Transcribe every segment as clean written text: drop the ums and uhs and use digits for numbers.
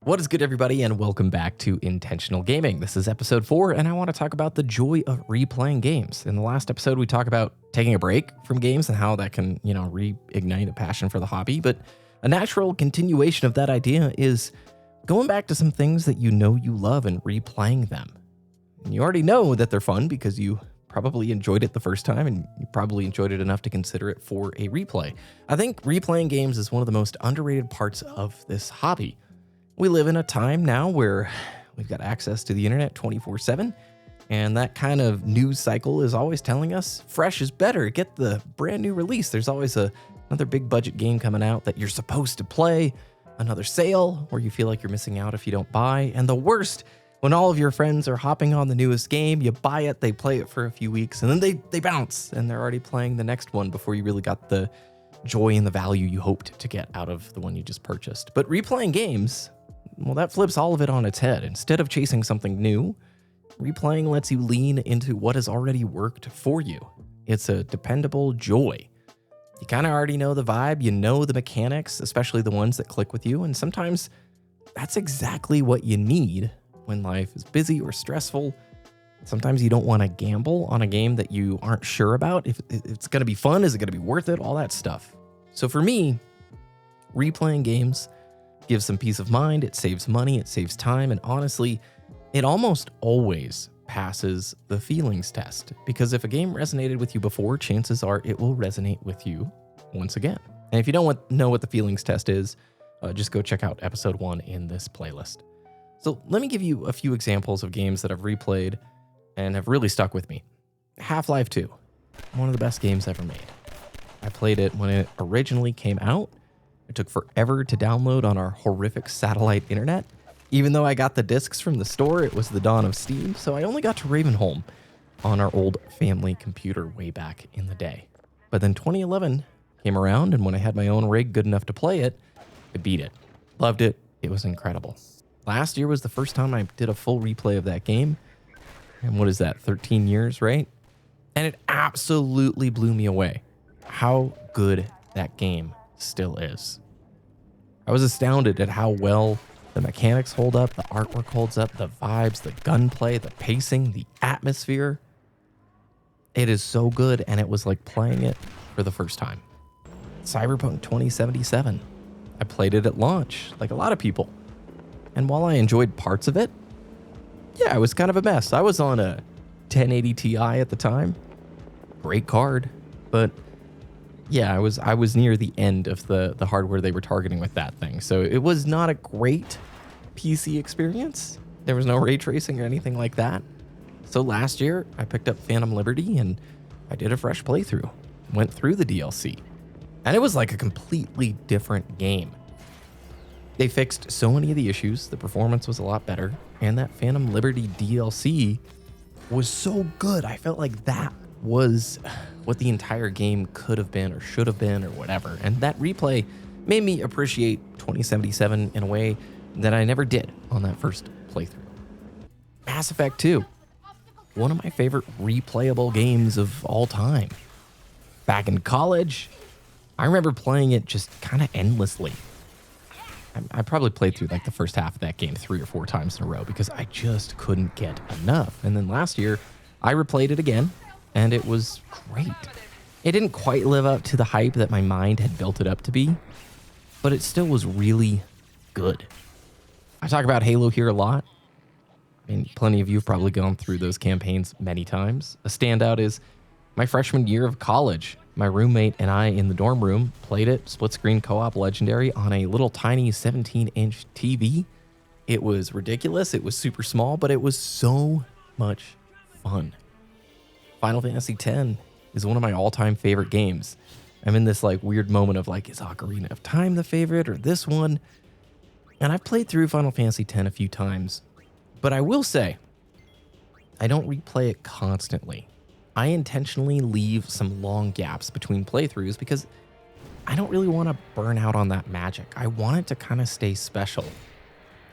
What is good, everybody, and welcome back to Intentional Gaming. This is episode 4, and I want to talk about the joy of replaying games. In the last episode, we talked about taking a break from games and how that can, reignite a passion for the hobby. But a natural continuation of that idea is going back to some things that you know you love and replaying them. And you already know that they're fun because you probably enjoyed it the first time, and you probably enjoyed it enough to consider it for a replay. I think replaying games is one of the most underrated parts of this hobby. We live in a time now where we've got access to the internet 24/7, and that kind of news cycle is always telling us fresh is better. Get the brand new release. There's always another big budget game coming out that you're supposed to play, another sale where you feel like you're missing out if you don't buy, and the worst, when all of your friends are hopping on the newest game, you buy it, they play it for a few weeks, and then they bounce, and they're already playing the next one before you really got the joy and the value you hoped to get out of the one you just purchased. But replaying games, well, that flips all of it on its head. Instead of chasing something new, replaying lets you lean into what has already worked for you. It's a dependable joy. You kind of already know the vibe, you know the mechanics, especially the ones that click with you, and sometimes that's exactly what you need when life is busy or stressful. Sometimes you don't want to gamble on a game that you aren't sure about. If it's going to be fun, is it going to be worth it? All that stuff. So for me, replaying games gives some peace of mind, it saves money, it saves time, and honestly, it almost always passes the feelings test. Because if a game resonated with you before, chances are it will resonate with you once again. And if you don't know what the feelings test is, just go check out episode 1 in this playlist. So let me give you a few examples of games that I've replayed and have really stuck with me. Half-Life 2, one of the best games ever made. I played it when it originally came out. It took forever to download on our horrific satellite internet. Even though I got the discs from the store, it was the dawn of Steam, so I only got to Ravenholm on our old family computer way back in the day. But then 2011 came around, and when I had my own rig good enough to play it, I beat it. Loved it. It was incredible. Last year was the first time I did a full replay of that game. And what is that, 13 years, right? And it absolutely blew me away how good that game still is. I was astounded at how well the mechanics hold up, the artwork holds up, the vibes, the gunplay, the pacing, the atmosphere. It is so good, and it was like playing it for the first time. Cyberpunk 2077. I played it at launch, like a lot of people. And while I enjoyed parts of it, yeah, it was kind of a mess. I was on a 1080 Ti at the time. Great card, but yeah, I was near the end of the hardware they were targeting with that thing. So it was not a great PC experience. There was no ray tracing or anything like that. So last year, I picked up Phantom Liberty and I did a fresh playthrough. Went through the DLC. And it was like a completely different game. They fixed so many of the issues. The performance was a lot better. And that Phantom Liberty DLC was so good. I felt like that was what the entire game could have been or should have been or whatever. And that replay made me appreciate 2077 in a way that I never did on that first playthrough. Mass Effect 2, one of my favorite replayable games of all time. Back in college, I remember playing it just kind of endlessly. I probably played through like the first half of that game 3 or 4 times in a row because I just couldn't get enough. And then last year, I replayed it again, and it was great. It didn't quite live up to the hype that my mind had built it up to be, but it still was really good. I talk about Halo here a lot. I mean, plenty of you have probably gone through those campaigns many times. A standout is my freshman year of college. My roommate and I in the dorm room played it, split screen co-op Legendary, on a little tiny 17-inch TV. It was ridiculous. It was super small, but it was so much fun. Final Fantasy X is one of my all-time favorite games. I'm in this like weird moment of like, is Ocarina of Time the favorite or this one? And I've played through Final Fantasy X a few times, but I will say, I don't replay it constantly. I intentionally leave some long gaps between playthroughs because I don't really want to burn out on that magic. I want it to kind of stay special.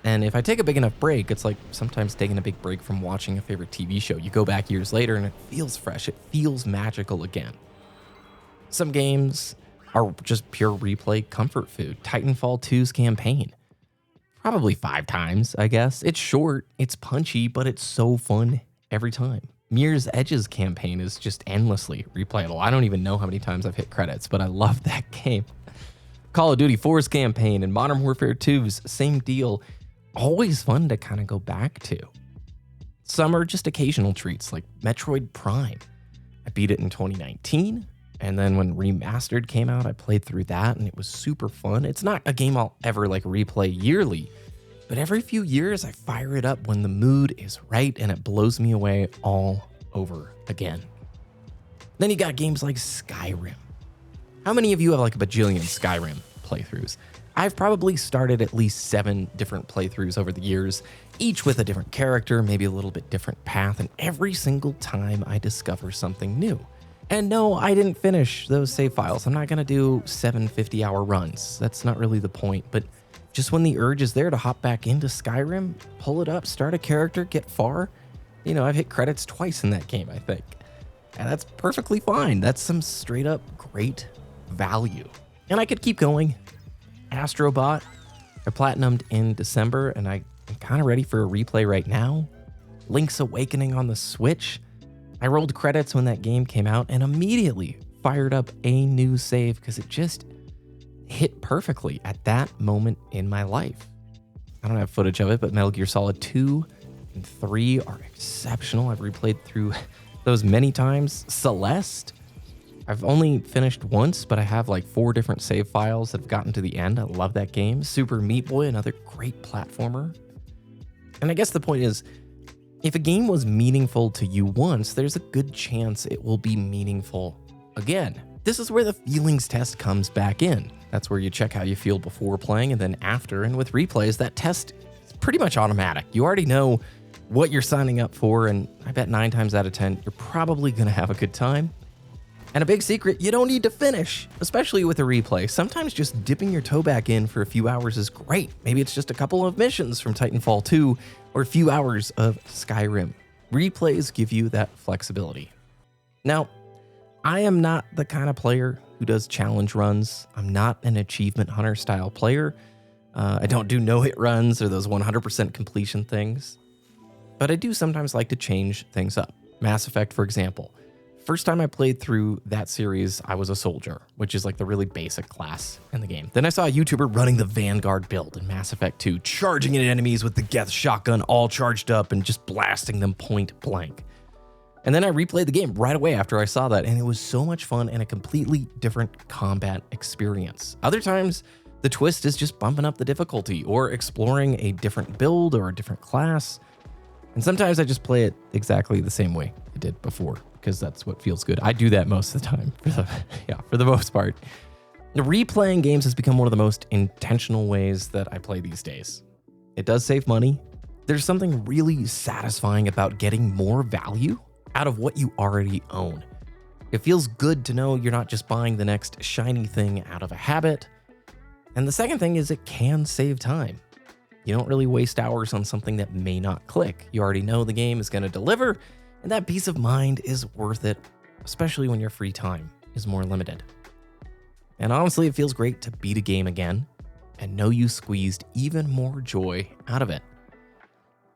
And if I take a big enough break, it's like sometimes taking a big break from watching a favorite TV show. You go back years later and it feels fresh. It feels magical again. Some games are just pure replay comfort food. Titanfall 2's campaign. probably 5 times, I guess. It's short, it's punchy, but it's so fun every time. Mirror's Edge's campaign is just endlessly replayable. I don't even know how many times I've hit credits, but I love that game. Call of Duty 4's campaign and Modern Warfare 2's same deal. Always fun to kind of go back to. Some are just occasional treats like Metroid Prime. I beat it in 2019, and then when Remastered came out, I played through that and it was super fun. It's not a game I'll ever like replay yearly, but every few years I fire it up when the mood is right and it blows me away all over again. Then you got games like Skyrim. How many of you have like a bajillion Skyrim playthroughs? I've probably started at least 7 different playthroughs over the years, each with a different character, maybe a little bit different path, and every single time I discover something new. And no, I didn't finish those save files. I'm not gonna do 7 50-hour runs. That's not really the point, but just when the urge is there to hop back into Skyrim, pull it up, start a character, get far. You know, I've hit credits twice in that game, I think. And that's perfectly fine. That's some straight up great value. And I could keep going. Astrobot, I platinumed in December, and I'm kind of ready for a replay right now. Link's Awakening on the Switch. I rolled credits when that game came out and immediately fired up a new save because it just hit perfectly at that moment in my life. I don't have footage of it, but Metal Gear Solid 2 and 3 are exceptional. I've replayed through those many times. Celeste, I've only finished once, but I have like 4 different save files that have gotten to the end. I love that game. Super Meat Boy, another great platformer. And I guess the point is, if a game was meaningful to you once, there's a good chance it will be meaningful again. This is where the feelings test comes back in. That's where you check how you feel before playing and then after. And with replays, that test is pretty much automatic. You already know what you're signing up for, and I bet 9 times out of 10, you're probably gonna have a good time. And a big secret, you don't need to finish, especially with a replay. Sometimes just dipping your toe back in for a few hours is great. Maybe it's just a couple of missions from Titanfall 2 or a few hours of Skyrim. Replays give you that flexibility. Now, I am not the kind of player who does challenge runs. I'm not an achievement hunter style player. I don't do no-hit runs or those 100% completion things. But I do sometimes like to change things up. Mass Effect, for example. First time I played through that series, I was a soldier, which is like the really basic class in the game. Then I saw a YouTuber running the Vanguard build in Mass Effect 2, charging at enemies with the Geth shotgun all charged up and just blasting them point blank. And then I replayed the game right away after I saw that, and it was so much fun and a completely different combat experience. Other times, the twist is just bumping up the difficulty or exploring a different build or a different class. And sometimes I just play it exactly the same way I did before, because that's what feels good. I do that most of the time, for the most part. Replaying games has become one of the most intentional ways that I play these days. It does save money. There's something really satisfying about getting more value out of what you already own. It feels good to know you're not just buying the next shiny thing out of a habit. And the second thing is it can save time. You don't really waste hours on something that may not click. You already know the game is going to deliver, and that peace of mind is worth it, especially when your free time is more limited. And honestly, it feels great to beat a game again and know you squeezed even more joy out of it.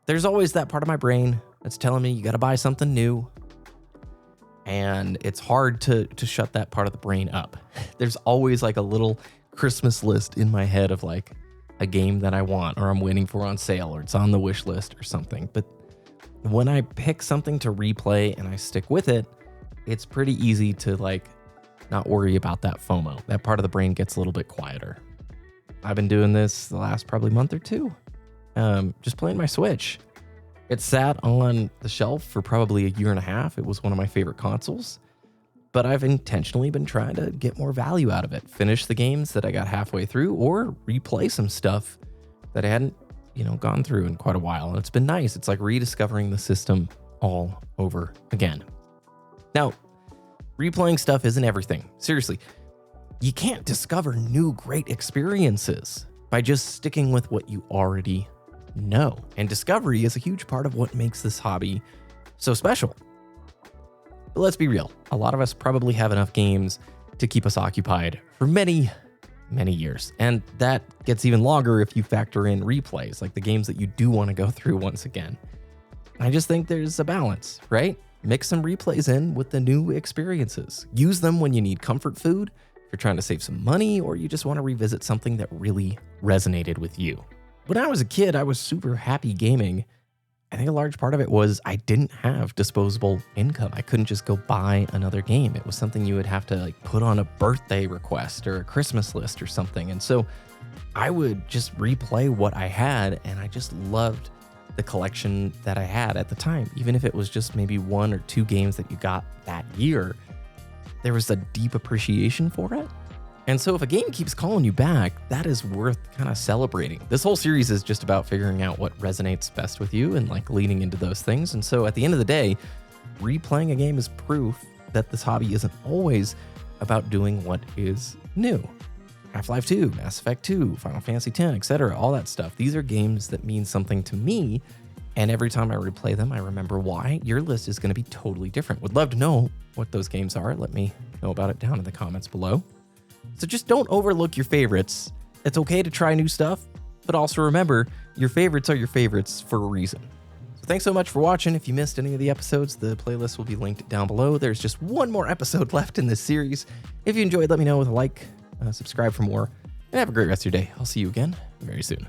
There's always that part of my brain that's telling me you got to buy something new, and it's hard to shut that part of the brain up. There's always like a little Christmas list in my head of like a game that I want or I'm waiting for on sale or it's on the wish list or something. But when I pick something to replay and I stick with it, it's pretty easy to like not worry about that FOMO. That part of the brain gets a little bit quieter. I've been doing this the last probably month or two, just playing my Switch. It sat on the shelf for probably a year and a half. It was one of my favorite consoles, but I've intentionally been trying to get more value out of it, finish the games that I got halfway through or replay some stuff that I hadn't, gone through in quite a while. And it's been nice. It's like rediscovering the system all over again. Now, replaying stuff isn't everything. Seriously, you can't discover new great experiences by just sticking with what you already know. And discovery is a huge part of what makes this hobby so special. But let's be real. A lot of us probably have enough games to keep us occupied for many, many years. And that gets even longer if you factor in replays, like the games that you do want to go through once again. I just think there's a balance, right? Mix some replays in with the new experiences. Use them when you need comfort food, if you're trying to save some money, or you just want to revisit something that really resonated with you. When I was a kid, I was super happy gaming. I think a large part of it was I didn't have disposable income. I couldn't just go buy another game. It was something you would have to like put on a birthday request or a Christmas list or something. And so I would just replay what I had, and I just loved the collection that I had at the time. Even if it was just maybe 1 or 2 games that you got that year, there was a deep appreciation for it. And so if a game keeps calling you back, that is worth kind of celebrating. This whole series is just about figuring out what resonates best with you and like leaning into those things. And so at the end of the day, replaying a game is proof that this hobby isn't always about doing what is new. Half-Life 2, Mass Effect 2, Final Fantasy X, etc., all that stuff. These are games that mean something to me, and every time I replay them, I remember why. Your list is going to be totally different. Would love to know what those games are. Let me know about it down in the comments below. So just don't overlook your favorites. It's okay to try new stuff, but also remember, your favorites are your favorites for a reason. So thanks so much for watching. If you missed any of the episodes, the playlist will be linked down below. There's just one more episode left in this series. If you enjoyed, let me know with a like. Subscribe for more, and have a great rest of your day. I'll see you again very soon.